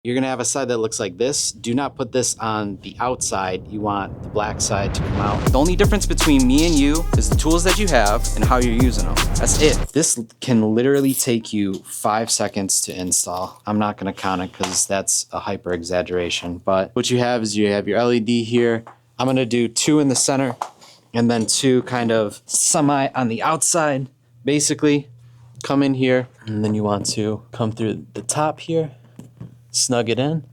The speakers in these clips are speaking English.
You're gonna have a side that looks like this. Do not put this on the outside. You want the black side to come out. The only difference between me and you is the tools that you have and how you're using them. That's it. This can literally take you 5 seconds to install. I'm not gonna count it because that's a hyper exaggeration, but what you have is you have your LED here. I'm gonna do 2 in the center and then 2 kind of semi on the outside. Basically, come in here and then you want to come through the top here. Snug it in.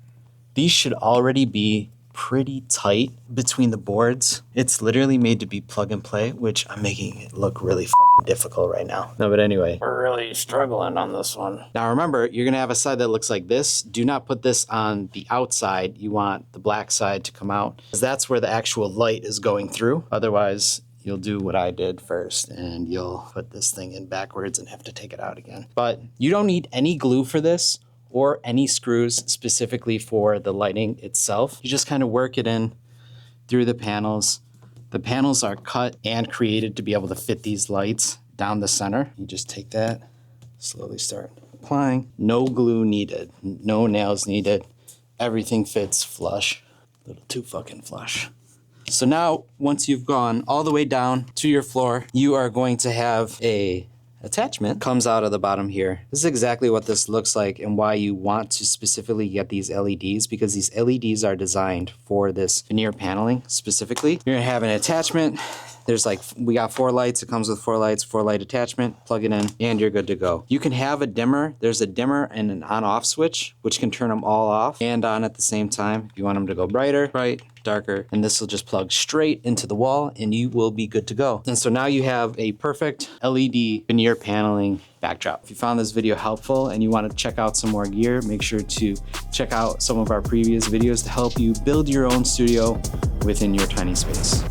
These should already be pretty tight between the boards. It's literally made to be plug and play, which I'm making it look really fucking difficult right now. No, but anyway, we're really struggling on this one. Now remember, you're gonna have a side that looks like this. Do not put this on the outside. You want the black side to come out, because that's where the actual light is going through. Otherwise, you'll do what I did first and you'll put this thing in backwards and have to take it out again. But you don't need any glue for this or any screws specifically for the lighting itself. You just kind of work it in through the panels. The panels are cut and created to be able to fit these lights down the center. You just take that, slowly start applying. No glue needed, no nails needed. Everything fits flush, a little too fucking flush. So now, once you've gone all the way down to your floor, you are going to have a attachment comes out of the bottom here. This is exactly what this looks like and why you want to specifically get these LEDs, because these LEDs are designed for this veneer paneling specifically. You're gonna have an attachment. There's we got 4 lights. It comes with 4 lights, 4 light attachment, plug it in, and you're good to go. You can have a dimmer. There's a dimmer and an on-off switch, which can turn them all off and on at the same time. If you want them to go brighter, bright, darker, and this will just plug straight into the wall and you will be good to go. And so now you have a perfect LED veneer paneling backdrop. If you found this video helpful and you want to check out some more gear, make sure to check out some of our previous videos to help you build your own studio within your tiny space.